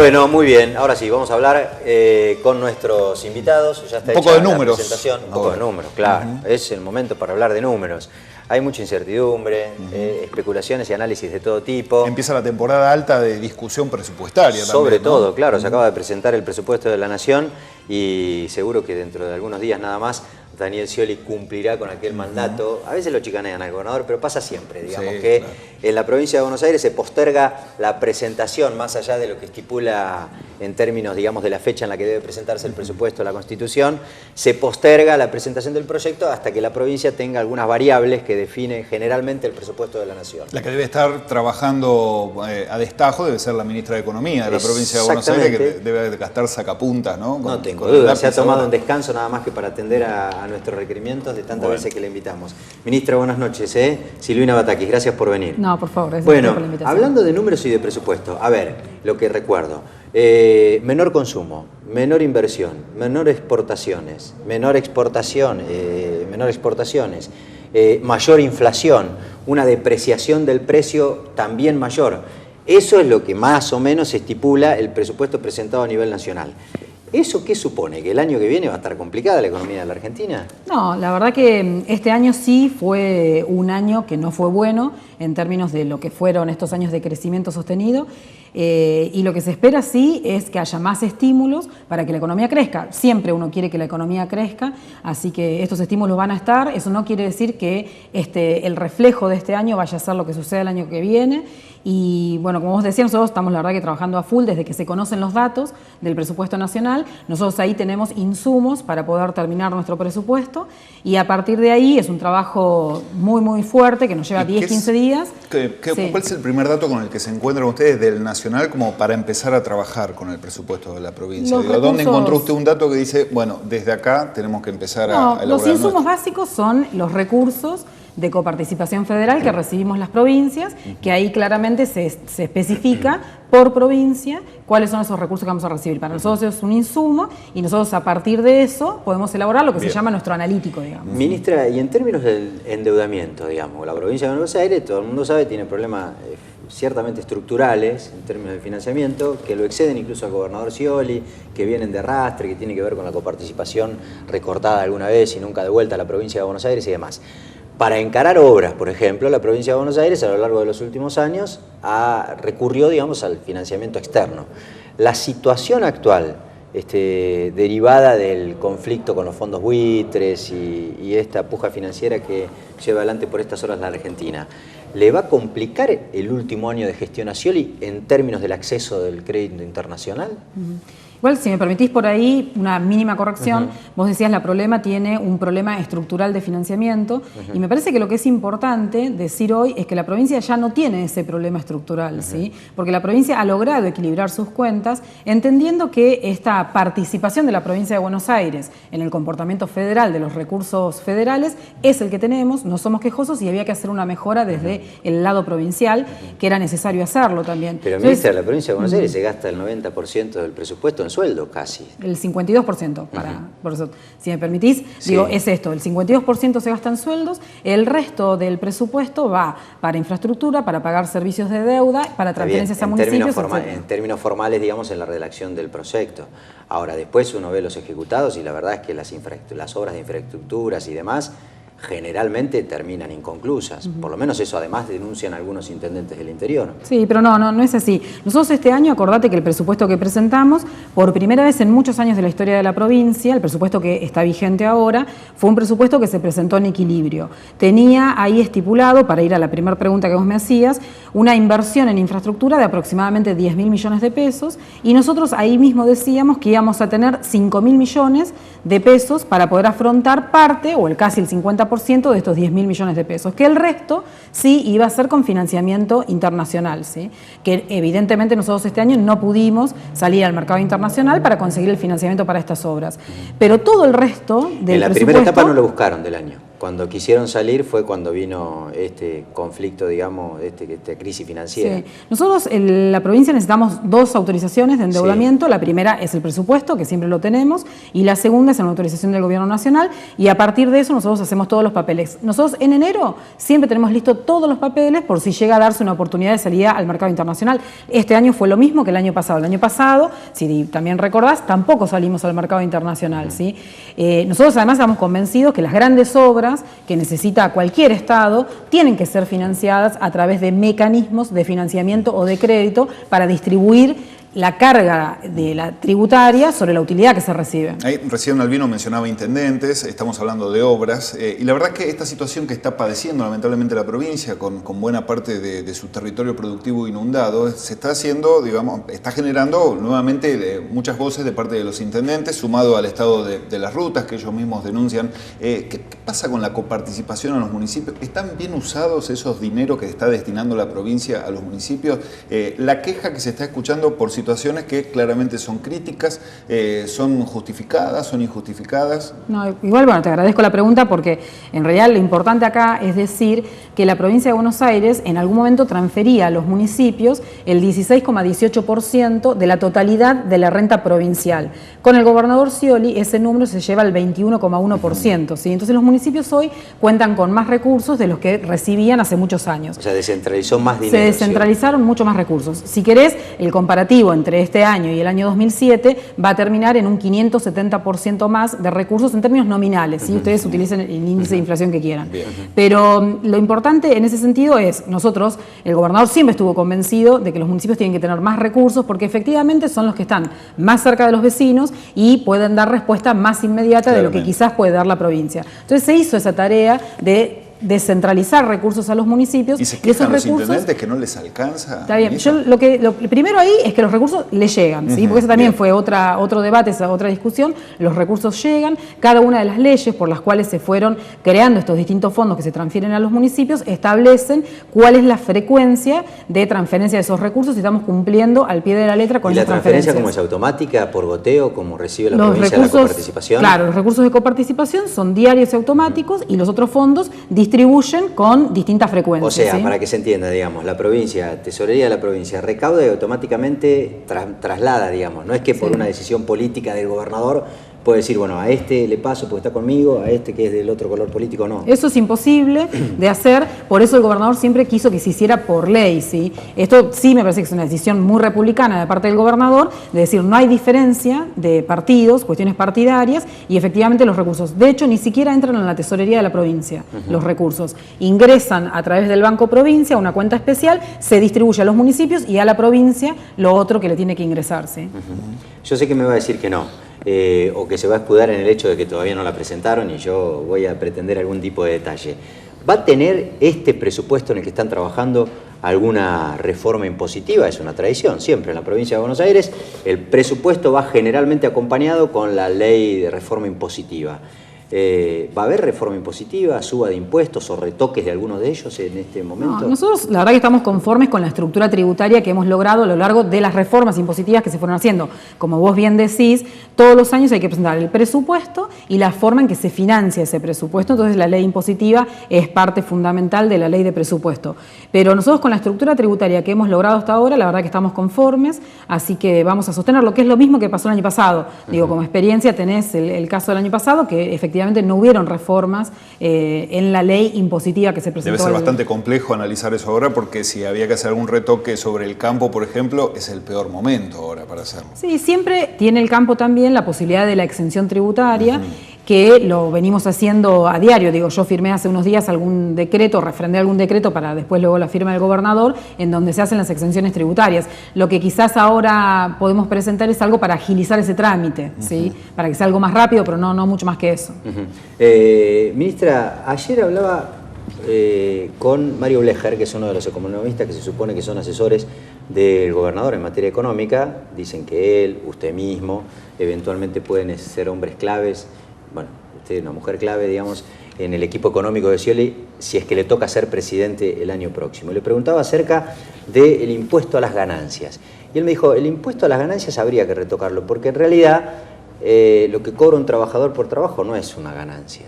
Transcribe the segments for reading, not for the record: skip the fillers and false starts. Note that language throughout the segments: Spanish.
Bueno, muy bien. Ahora sí, vamos a hablar con nuestros invitados. Ya está un poco hecha de números. La presentación. Un poco de números, claro. Es el momento para hablar de números. Hay mucha incertidumbre, especulaciones y análisis de todo tipo. Empieza la temporada alta de discusión presupuestaria Sobre también, ¿no? todo, claro, se acaba de presentar el presupuesto de la Nación y seguro que dentro de algunos días nada más Daniel Scioli cumplirá con aquel mandato. A veces lo chicanean al gobernador, pero pasa siempre, digamos, Sí, que claro. En la provincia de Buenos Aires se posterga la presentación, más allá de lo que estipula en términos, digamos, de la fecha en la que debe presentarse el presupuesto, la Constitución, se posterga la presentación del proyecto hasta que la provincia tenga algunas variables que define generalmente el presupuesto de la Nación. La que debe estar trabajando a destajo debe ser la ministra de Economía de la provincia de Buenos Aires, que debe gastar sacapuntas, ¿no? No tengo duda, se ha tomado un descanso nada más que para atender a nuestros requerimientos de tantas veces que le invitamos. Ministra, buenas noches. Silvina Batakis, gracias por venir. No, por favor, gracias por la invitación. Hablando de números y de presupuesto, a ver, lo que recuerdo, menor consumo, menor inversión, menor exportaciones, menor exportaciones, mayor inflación, una depreciación del precio también mayor. Eso es lo que más o menos estipula el presupuesto presentado a nivel nacional. ¿Eso qué supone? ¿Que el año que viene va a estar complicada la economía de la Argentina? No, la verdad que este año sí fue un año que no fue bueno en términos de lo que fueron estos años de crecimiento sostenido. Y lo que se espera sí es que haya más estímulos para que la economía crezca. Siempre uno quiere que la economía crezca, así que estos estímulos van a estar. Eso no quiere decir que el reflejo de este año vaya a ser lo que suceda el año que viene. Y bueno, como vos decías, nosotros estamos la verdad que trabajando a full desde que se conocen los datos del presupuesto nacional. Nosotros ahí tenemos insumos para poder terminar nuestro presupuesto y a partir de ahí es un trabajo muy fuerte que nos lleva 10, 15 días. ¿Cuál es el primer dato con el que se encuentran ustedes del nacional como para empezar a trabajar con el presupuesto de la provincia? ¿Dónde encontró usted un dato que dice, bueno, desde acá tenemos que empezar a elaborar? Los insumos básicos son los recursos de coparticipación federal que recibimos las provincias, que ahí claramente se especifica por provincia cuáles son esos recursos que vamos a recibir. Para nosotros es un insumo y nosotros a partir de eso podemos elaborar lo que se llama nuestro analítico, digamos. Ministra, y en términos del endeudamiento, digamos, la provincia de Buenos Aires, todo el mundo sabe, tiene problemas ciertamente estructurales en términos de financiamiento, que lo exceden incluso al gobernador Scioli, que vienen de arrastre, que tiene que ver con la coparticipación recortada alguna vez y nunca devuelta a la provincia de Buenos Aires y demás. Para encarar obras, por ejemplo, la provincia de Buenos Aires a lo largo de los últimos años recurrió, digamos, al financiamiento externo. La situación actual, derivada del conflicto con los fondos buitres y esta puja financiera que lleva adelante por estas horas la Argentina, ¿le va a complicar el último año de gestión a Scioli en términos del acceso del crédito internacional? Igual, si me permitís por ahí una mínima corrección, vos decías la problema tiene un problema estructural de financiamiento y me parece que lo que es importante decir hoy es que la provincia ya no tiene ese problema estructural, ¿sí? Porque la provincia ha logrado equilibrar sus cuentas entendiendo que esta participación de la provincia de Buenos Aires en el comportamiento federal de los recursos federales es el que tenemos, no somos quejosos y había que hacer una mejora desde el lado provincial, que era necesario hacerlo también. Pero ministra, la provincia de Buenos Aires se gasta el 90% del presupuesto en sueldo casi. El 52%, por eso, si me permitís, digo, es esto, el 52% se gasta en sueldos, el resto del presupuesto va para infraestructura, para pagar servicios de deuda, para transferencias a municipios, en términos formales, digamos, en la redacción del proyecto. Ahora, después uno ve los ejecutados y la verdad es que las obras de infraestructuras y demás generalmente terminan inconclusas. Por lo menos eso además denuncian algunos intendentes del interior. Sí, pero no es así. Nosotros este año, acordate que el presupuesto que presentamos, por primera vez en muchos años de la historia de la provincia, el presupuesto que está vigente ahora, fue un presupuesto que se presentó en equilibrio. Tenía ahí estipulado, para ir a la primera pregunta que vos me hacías, una inversión en infraestructura de aproximadamente 10.000 millones de pesos y nosotros ahí mismo decíamos que íbamos a tener 5.000 millones de pesos para poder afrontar parte, o casi el 50% de estos 10.000 millones de pesos, que el resto sí iba a ser con financiamiento internacional, ¿sí? Que evidentemente nosotros este año no pudimos salir al mercado internacional para conseguir el financiamiento para estas obras. Pero todo el resto del presupuesto... En la primera etapa no lo buscaron del año. Cuando quisieron salir fue cuando vino este conflicto, digamos, esta crisis financiera. Sí. Nosotros en la provincia necesitamos 2 autorizaciones de endeudamiento. Sí. La primera es el presupuesto, que siempre lo tenemos, y la segunda es una autorización del Gobierno Nacional, y a partir de eso nosotros hacemos todos los papeles. Nosotros en enero siempre tenemos listos todos los papeles por si llega a darse una oportunidad de salida al mercado internacional. Este año fue lo mismo que el año pasado. El año pasado, si también recordás, tampoco salimos al mercado internacional, ¿sí? Nosotros además estamos convencidos que las grandes obras que necesita cualquier Estado tienen que ser financiadas a través de mecanismos de financiamiento o de crédito para distribuir la carga de la tributaria sobre la utilidad que se recibe. Ahí recién Albino mencionaba intendentes, estamos hablando de obras, y la verdad que esta situación que está padeciendo lamentablemente la provincia, con buena parte de su territorio productivo inundado, se está haciendo, digamos, está generando nuevamente muchas voces de parte de los intendentes, sumado al estado de las rutas que ellos mismos denuncian. ¿Qué pasa con la coparticipación a los municipios? ¿Están bien usados esos dineros que está destinando la provincia a los municipios? La queja que se está escuchando por situaciones que claramente son críticas, son justificadas, son injustificadas. No, igual, bueno, te agradezco la pregunta porque en realidad lo importante acá es decir que la provincia de Buenos Aires en algún momento transfería a los municipios el 16,18% de la totalidad de la renta provincial. Con el gobernador Scioli ese número se lleva al 21,1%, ¿sí? Entonces los municipios hoy cuentan con más recursos de los que recibían hace muchos años. O sea, descentralizó más dinero. Se descentralizaron mucho más recursos. Si querés, el comparativo entre este año y el año 2007 va a terminar en un 570% más de recursos en términos nominales, ¿sí? Ustedes utilicen el índice de inflación que quieran. Pero lo importante en ese sentido es, nosotros, el gobernador siempre estuvo convencido de que los municipios tienen que tener más recursos porque efectivamente son los que están más cerca de los vecinos y pueden dar respuesta más inmediata de lo que quizás puede dar la provincia. Entonces se hizo esa tarea de descentralizar recursos a los municipios. ¿Y se quejan los intendentes que no les alcanza? Está bien. Yo lo primero ahí es que los recursos les llegan, ¿sí? Porque eso también fue otro debate, otra discusión. Los recursos llegan. Cada una de las leyes por las cuales se fueron creando estos distintos fondos que se transfieren a los municipios establecen cuál es la frecuencia de transferencia de esos recursos y estamos cumpliendo al pie de la letra con esas transferencias. ¿Y la transferencia como es automática, por goteo, como recibe la provincia de la coparticipación? Claro, los recursos de coparticipación son diarios y automáticos y los otros fondos distribuyen con distintas frecuencias. O sea, ¿sí? Para que se entienda, digamos, la provincia, tesorería de la provincia, recauda y automáticamente traslada, digamos. No es que por una decisión política del gobernador puede decir, bueno, a este le paso porque está conmigo, a este que es del otro color político, no. Eso es imposible de hacer, por eso el gobernador siempre quiso que se hiciera por ley, ¿sí? Esto sí me parece que es una decisión muy republicana de parte del gobernador, de decir, no hay diferencia de partidos, cuestiones partidarias, y efectivamente los recursos, de hecho, ni siquiera entran en la tesorería de la provincia, los recursos. Ingresan a través del Banco Provincia, una cuenta especial, se distribuye a los municipios y a la provincia lo otro que le tiene que ingresar, ¿sí? Yo sé que me va a decir que no. O que se va a escudar en el hecho de que todavía no la presentaron y yo voy a pretender algún tipo de detalle. ¿Va a tener este presupuesto en el que están trabajando alguna reforma impositiva? Es una tradición, siempre en la provincia de Buenos Aires el presupuesto va generalmente acompañado con la ley de reforma impositiva. ¿Va a haber reforma impositiva, suba de impuestos o retoques de algunos de ellos en este momento? No, nosotros la verdad que estamos conformes con la estructura tributaria que hemos logrado a lo largo de las reformas impositivas que se fueron haciendo. Como vos bien decís, todos los años hay que presentar el presupuesto y la forma en que se financia ese presupuesto. Entonces la ley impositiva es parte fundamental de la ley de presupuesto. Pero nosotros con la estructura tributaria que hemos logrado hasta ahora, la verdad que estamos conformes, así que vamos a sostener lo que es lo mismo que pasó el año pasado. Digo, como experiencia tenés el caso del año pasado, que efectivamente no hubieron reformas en la ley impositiva que se presentó. Debe ser bastante complejo analizar eso ahora porque si había que hacer algún retoque sobre el campo, por ejemplo, es el peor momento ahora para hacerlo. Sí, siempre tiene el campo también la posibilidad de la exención tributaria, que lo venimos haciendo a diario. Digo, yo firmé hace unos días algún decreto, refrendé algún decreto para después luego la firma del gobernador, en donde se hacen las exenciones tributarias. Lo que quizás ahora podemos presentar es algo para agilizar ese trámite, ¿sí? Para que sea algo más rápido, pero no mucho más que eso. Ministra, ayer hablaba con Mario Blecher, que es uno de los economistas que se supone que son asesores del gobernador en materia económica. Dicen que él, usted mismo, eventualmente pueden ser hombres claves. Bueno, usted es una mujer clave, digamos, en el equipo económico de Scioli, si es que le toca ser presidente el año próximo. Le preguntaba acerca del impuesto a las ganancias. Y él me dijo, el impuesto a las ganancias habría que retocarlo, porque en realidad lo que cobra un trabajador por trabajo no es una ganancia.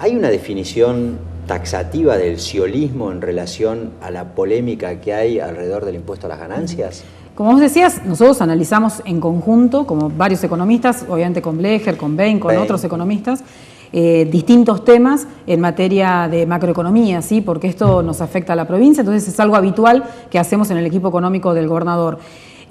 ¿Hay una definición taxativa del sciolismo en relación a la polémica que hay alrededor del impuesto a las ganancias? Como vos decías, nosotros analizamos en conjunto, como varios economistas, obviamente con Blecher, con Bain, con otros economistas, distintos temas en materia de macroeconomía, ¿sí? Porque esto nos afecta a la provincia, entonces es algo habitual que hacemos en el equipo económico del gobernador.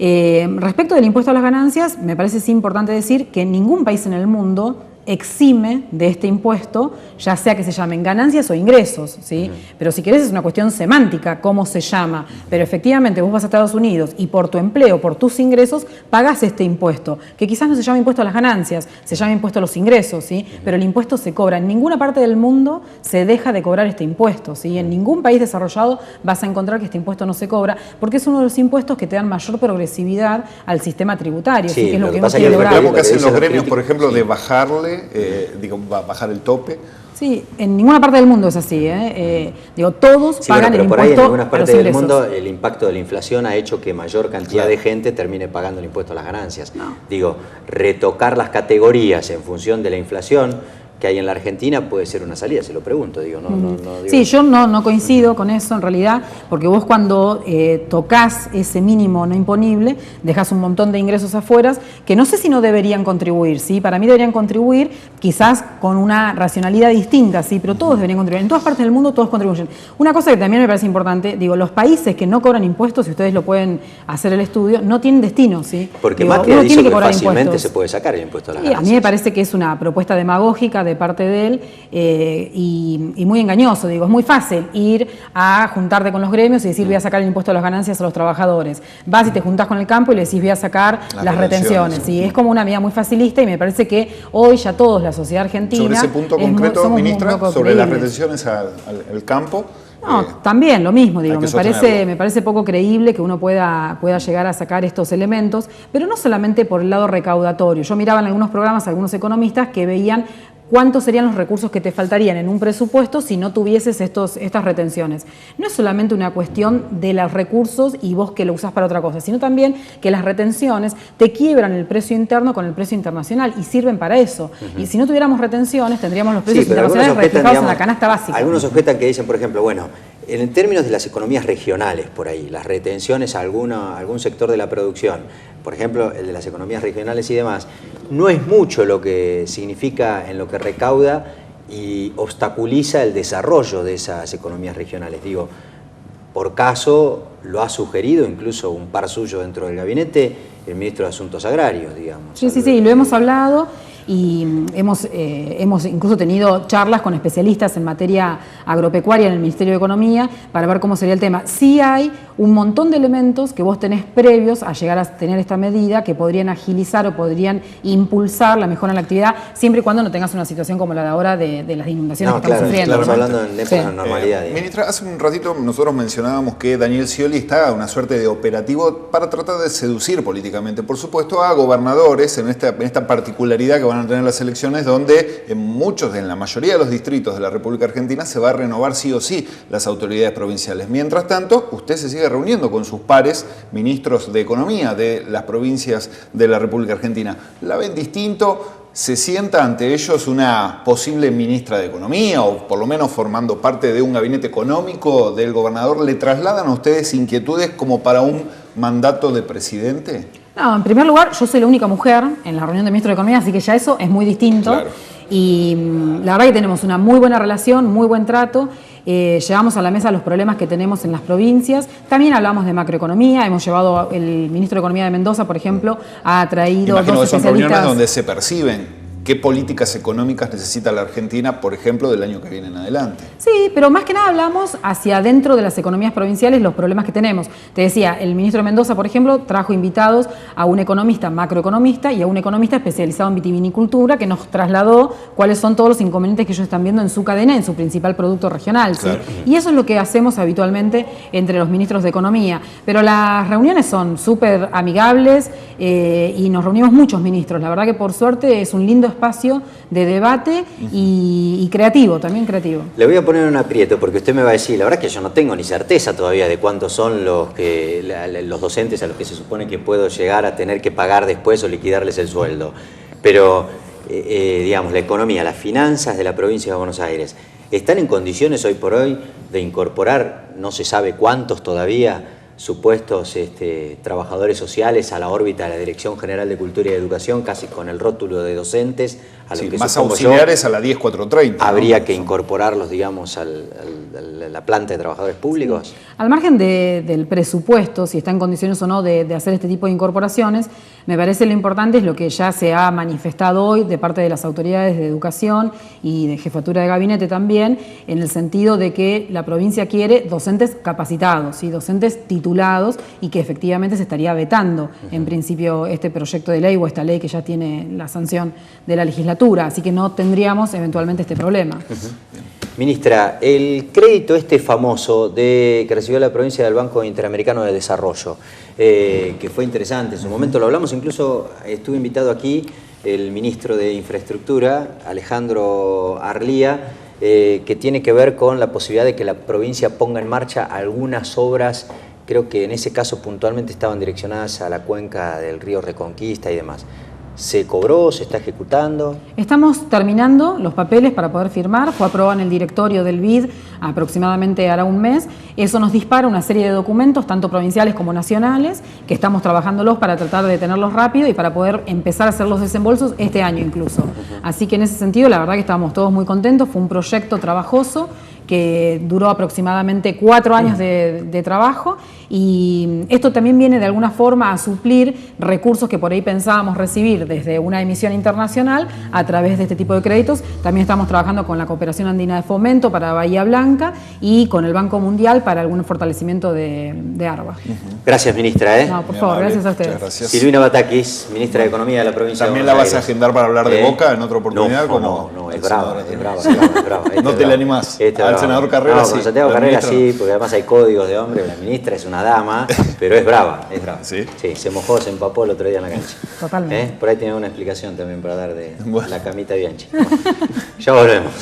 Respecto del impuesto a las ganancias, me parece sí importante decir que ningún país en el mundo exime de este impuesto, ya sea que se llamen ganancias o ingresos, ¿sí? Pero si querés es una cuestión semántica, cómo se llama. Pero efectivamente vos vas a Estados Unidos y por tu empleo, por tus ingresos, pagás este impuesto, que quizás no se llama impuesto a las ganancias, se llama impuesto a los ingresos, ¿sí? Pero el impuesto se cobra. En ninguna parte del mundo se deja de cobrar este impuesto, ¿sí? En ningún país desarrollado vas a encontrar que este impuesto no se cobra, porque es uno de los impuestos que te dan mayor progresividad al sistema tributario, ¿sí? Que es lo que hemos quiere lograr. ¿Cómo que hacen los gremios, por ejemplo, de bajarle, bajar el tope? Sí, en ninguna parte del mundo es así, todos pagan el impuesto. Por ahí en algunas partes del mundo el impacto de la inflación ha hecho que mayor cantidad de gente termine pagando el impuesto a las ganancias. No. Retocar las categorías en función de la inflación que hay en la Argentina puede ser una salida, se lo pregunto, Sí, yo no coincido con eso en realidad, porque vos cuando tocas ese mínimo no imponible, dejás un montón de ingresos afuera, que no sé si no deberían contribuir, ¿sí? Para mí deberían contribuir quizás con una racionalidad distinta, ¿sí? Pero todos deberían contribuir, en todas partes del mundo todos contribuyen. Una cosa que también me parece importante, los países que no cobran impuestos, si ustedes lo pueden hacer el estudio, no tienen destino, ¿sí? Porque Macri ha dicho que fácilmente se puede sacar el impuesto a las ganancias. A mí me parece que es una propuesta demagógica de parte de él y muy engañoso. Es muy fácil ir a juntarte con los gremios y decir voy a sacar el impuesto a las ganancias a los trabajadores. Vas y te juntás con el campo y le decís voy a sacar las retenciones. ¿Sí? Es como una medida muy facilista y me parece que hoy ya todos, la sociedad argentina... Sobre ese punto concreto, ministra, sobre las retenciones al campo... No, también lo mismo, me parece poco creíble que uno pueda llegar a sacar estos elementos, pero no solamente por el lado recaudatorio. Yo miraba en algunos programas a algunos economistas que veían cuántos serían los recursos que te faltarían en un presupuesto si no tuvieses estas retenciones. No es solamente una cuestión de los recursos y vos que lo usás para otra cosa, sino también que las retenciones te quiebran el precio interno con el precio internacional y sirven para eso. Y si no tuviéramos retenciones, tendríamos los precios internacionales reflejados en la canasta básica. Algunos objetan que dicen, por ejemplo, en términos de las economías regionales, por ahí, las retenciones a algún sector de la producción, por ejemplo, el de las economías regionales y demás, no es mucho lo que significa en lo que recauda y obstaculiza el desarrollo de esas economías regionales. Por caso, lo ha sugerido incluso un par suyo dentro del gabinete, el ministro de Asuntos Agrarios, digamos. Sí, lo hemos hablado. Y hemos incluso tenido charlas con especialistas en materia agropecuaria en el Ministerio de Economía para ver cómo sería el tema. Sí hay un montón de elementos que vos tenés previos a llegar a tener esta medida que podrían agilizar o podrían impulsar la mejora en la actividad, siempre y cuando no tengas una situación como la de ahora de las inundaciones que estamos sufriendo. Estamos hablando en épocas de normalidad. Ministra, hace un ratito nosotros mencionábamos que Daniel Scioli está a una suerte de operativo para tratar de seducir políticamente, por supuesto, a gobernadores en esta particularidad que van a tener las elecciones, donde en la mayoría de los distritos de la República Argentina se va a renovar sí o sí las autoridades provinciales. Mientras tanto, usted se sigue reuniendo con sus pares, ministros de Economía de las provincias de la República Argentina. ¿La ven distinto? ¿Se sienta ante ellos una posible ministra de Economía o por lo menos formando parte de un gabinete económico del gobernador? ¿Le trasladan a ustedes inquietudes como para un mandato de presidente? No, en primer lugar, yo soy la única mujer en la reunión de ministros de Economía, así que ya eso es muy distinto. Claro. Y la verdad que tenemos una muy buena relación, muy buen trato. Llevamos a la mesa los problemas que tenemos en las provincias. También hablamos de macroeconomía. Hemos llevado, el ministro de Economía de Mendoza, por ejemplo, ha traído Imagino dos que son especialistas. reuniones donde se perciben qué políticas económicas necesita la Argentina, por ejemplo, del año que viene en adelante. Sí, pero más que nada hablamos hacia adentro de las economías provinciales los problemas que tenemos. Te decía, el ministro de Mendoza, por ejemplo, trajo invitados a un economista macroeconomista y a un economista especializado en vitivinicultura que nos trasladó cuáles son todos los inconvenientes que ellos están viendo en su cadena, en su principal producto regional. ¿Sí? Claro. Y eso es lo que hacemos habitualmente entre los ministros de Economía. Pero las reuniones son súper amigables y nos reunimos muchos ministros. La verdad que por suerte es un lindo espacio de debate y creativo, también creativo. Le voy a poner un aprieto porque usted me va a decir, la verdad es que yo no tengo ni certeza todavía de cuántos son los docentes a los que se supone que puedo llegar a tener que pagar después o liquidarles el sueldo. Pero digamos, la economía, las finanzas de la provincia de Buenos Aires, ¿están en condiciones hoy por hoy de incorporar, no se sabe cuántos todavía, supuestos trabajadores sociales a la órbita de la Dirección General de Cultura y Educación, casi con el rótulo de docentes? A lo Sí, que más auxiliares a la 10430. ¿Habría ¿no? que incorporarlos, digamos, a la planta de trabajadores públicos? Sí. Al margen del presupuesto, si está en condiciones o no de hacer este tipo de incorporaciones, me parece lo importante es lo que ya se ha manifestado hoy de parte de las autoridades de educación y de jefatura de gabinete también, en el sentido de que la provincia quiere docentes capacitados y docentes titulados, y que efectivamente se estaría vetando en principio este proyecto de ley o esta ley que ya tiene la sanción de la legislatura, así que no tendríamos eventualmente este problema. Ministra, el crédito famoso que recibió la provincia del Banco Interamericano de Desarrollo, que fue interesante, en su momento lo hablamos, incluso estuvo invitado aquí el ministro de Infraestructura, Alejandro Arlía, que tiene que ver con la posibilidad de que la provincia ponga en marcha algunas obras, creo que en ese caso puntualmente estaban direccionadas a la cuenca del río Reconquista y demás. ¿Se cobró? ¿Se está ejecutando? Estamos terminando los papeles para poder firmar. Fue aprobado en el directorio del BID aproximadamente hará un mes. Eso nos dispara una serie de documentos, tanto provinciales como nacionales, que estamos trabajándolos para tratar de tenerlos rápido y para poder empezar a hacer los desembolsos este año incluso. Así que en ese sentido, la verdad que estamos todos muy contentos. Fue un proyecto trabajoso que duró aproximadamente 4 años de trabajo, y esto también viene de alguna forma a suplir recursos que por ahí pensábamos recibir desde una emisión internacional a través de este tipo de créditos. También estamos trabajando con la Cooperación Andina de Fomento para Bahía Blanca y con el Banco Mundial para algún fortalecimiento de ARBA. Gracias, ministra. No, por favor, gracias a ustedes. Gracias. Silvina Batakis, ministra de Economía de la provincia ¿También de la Buenos vas a Aires. agendar para hablar de Boca en otra oportunidad? No, es brava, es brava. No te le animás. Al senador Carrera no, sí. con Santiago Al Carrera ministro sí, porque además hay códigos de hombre. La ministra es una dama, pero es brava, es brava. ¿Sí? Sí, se mojó, se empapó el otro día en la cancha. Totalmente. Por ahí tiene una explicación también para dar de Bueno. la camita Bianchi. Ya volvemos.